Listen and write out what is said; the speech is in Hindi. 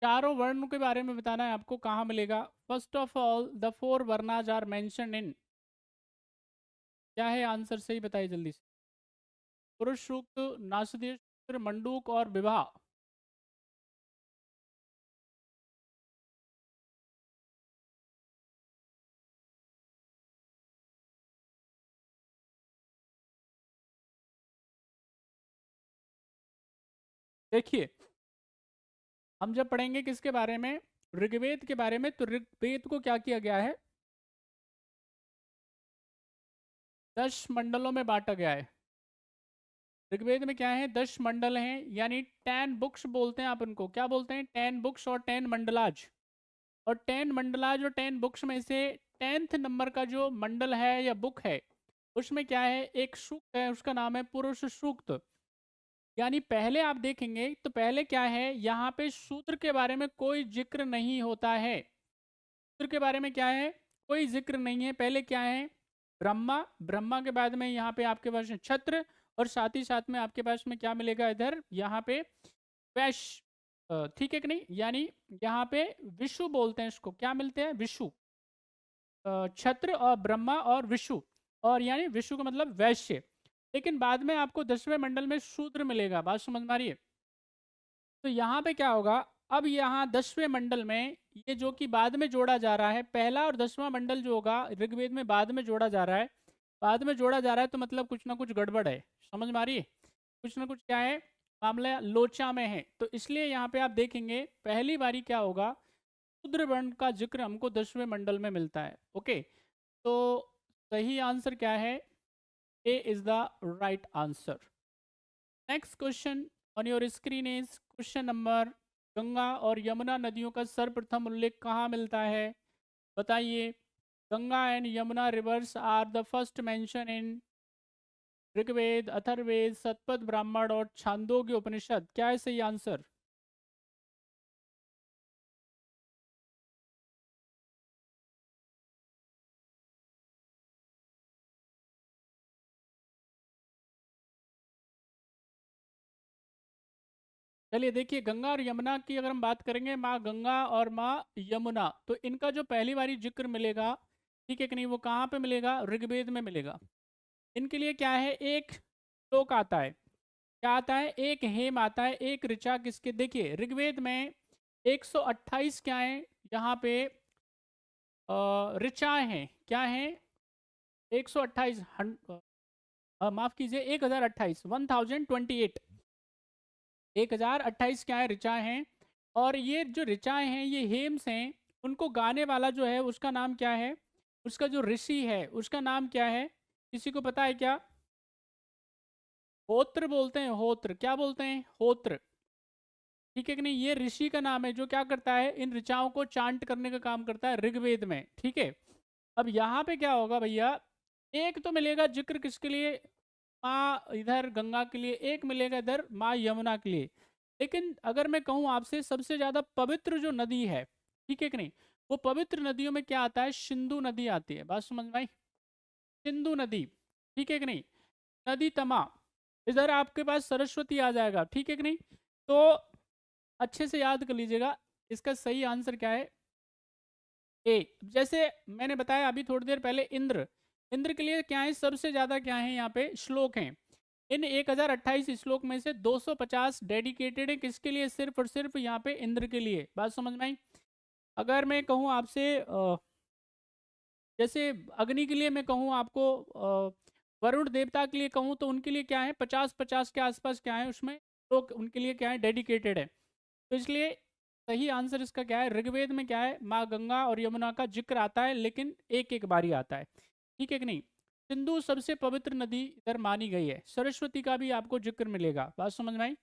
चारों वर्ण के बारे में बताना है आपको, कहाँ मिलेगा। First of all the four वर्णाज आर मेंशन इन, क्या है आंसर, सही बताइए जल्दी से। पुरुष सूक्त, नासदीय सूत्र, मंडूक और विवाह। देखिए, हम जब पढ़ेंगे किसके बारे में, ऋग्वेद के बारे में, तो ऋग्वेद को क्या किया गया है, 10 मंडलों में बांटा गया है। ऋग्वेद में क्या है, 10 मंडल हैं, यानी 10 बुक्स बोलते हैं आप उनको, क्या बोलते हैं, 10 बुक्स और 10 मंडलाज। और 10 मंडलाज और 10 बुक्स में से 10th नंबर का जो मंडल है या बुक है, उसमें क्या है, एक सूक्त है, उसका नाम है पुरुष सूक्त। यानी पहले आप देखेंगे तो पहले क्या है, यहाँ पे शूद्र के बारे में कोई जिक्र नहीं होता है। शूद्र के बारे में क्या है, कोई जिक्र नहीं है। पहले क्या है, ब्रह्मा, ब्रह्मा के बाद में यहाँ पे आपके पास है क्षत्र, और साथ ही साथ में आपके पास में क्या मिलेगा इधर, यहाँ पे वैश्य। ठीक है कि नहीं, यानी यहाँ पे विषु बोलते हैं इसको, क्या मिलते हैं, विषु। क्षत्र और ब्रह्मा और विषु, और यानी विषु का मतलब वैश्य। लेकिन बाद में आपको 10वें मंडल में शूद्र मिलेगा, बात समझ में आ रही है। तो यहाँ पे क्या होगा, अब यहाँ 10वें मंडल में ये जो कि बाद में जोड़ा जा रहा है, पहला और 10वां मंडल जो होगा ऋग्वेद में बाद में जोड़ा जा रहा है, बाद में जोड़ा जा रहा है, तो मतलब कुछ ना कुछ गड़बड़ है, समझ में आ रही है, कुछ ना कुछ क्या है, मामला लोचा में है। तो इसलिए यहाँ पे आप देखेंगे पहली बारी क्या होगा, शूद्र वर्ण का जिक्र हमको 10वें मंडल में मिलता है। ओके, तो सही आंसर क्या है, A is the right answer. Next question on your screen is question number, Ganga और यमुना नदियों का सर्वप्रथम उल्लेख कहाँ मिलता है, बताइए। Ganga and Yamuna rivers are the first mention in Rigveda, Atharvaveda, Shatapatha Brahmana और छांदोग्य उपनिषद, क्या है सही आंसर। चलिए देखिए, गंगा और यमुना की अगर हम बात करेंगे, माँ गंगा और माँ यमुना, तो इनका जो पहली बारी जिक्र मिलेगा, ठीक है कि नहीं, वो कहाँ पे मिलेगा, ऋग्वेद में मिलेगा। इनके लिए क्या है, एक श्लोक आता है, क्या आता है, एक हेम आता है, एक ऋचा, किसके, देखिए ऋग्वेद में 128 क्या है यहाँ पे, ऋचाएं हैं, क्या है, 128, माफ कीजिए 1028, 1028, 1028 क्या है, ऋचाएं हैं। और ये जो ऋचाएं हैं, ये हेम्स हैं, उनको गाने वाला जो है उसका नाम क्या है, उसका जो ऋषि है उसका नाम क्या है, किसी को पता है क्या, होत्र बोलते हैं, होत्र, क्या बोलते हैं, होत्र। ठीक है कि नहीं, ये ऋषि का नाम है जो क्या करता है, इन ऋचाओं को चांट करने का काम करता है ऋग्वेद में, ठीक है। अब यहाँ पे क्या होगा भैया, एक तो मिलेगा जिक्र किसके लिए, माँ इधर गंगा के लिए, एक मिलेगा इधर माँ यमुना के लिए। लेकिन अगर मैं कहूँ आपसे, सबसे ज्यादा पवित्र जो नदी है, ठीक है कि नहीं, वो पवित्र नदियों में क्या आता है, सिंधु नदी आती है, बात समझ में आई, सिंधु नदी, ठीक है कि नहीं, नदी तमा, इधर आपके पास सरस्वती आ जाएगा, ठीक है कि नहीं। तो अच्छे से याद कर लीजिएगा, इसका सही आंसर क्या है, ए। जैसे मैंने बताया अभी थोड़ी देर पहले, इंद्र, इंद्र के लिए क्या है, सबसे ज्यादा क्या है यहाँ पे श्लोक हैं। इन 1028 श्लोक में से 250 डेडिकेटेड है किसके लिए, सिर्फ और सिर्फ यहाँ पे इंद्र के लिए, बात समझ में आई। अगर मैं कहूँ आपसे जैसे अग्नि के लिए मैं कहूँ आपको, वरुण देवता के लिए कहूँ, तो उनके लिए क्या है, 50-50 के आसपास क्या है उसमें, लोग उनके लिए क्या है, डेडिकेटेड है। तो इसलिए सही आंसर इसका क्या है, ऋग्वेद में क्या है, माँ गंगा और यमुना का जिक्र आता है, लेकिन एक एक बारी आता है, ठीक है कि नहीं। सिंधु सबसे पवित्र नदी इधर मानी गई है, सरस्वती का भी आपको जिक्र मिलेगा, बात समझ में आई।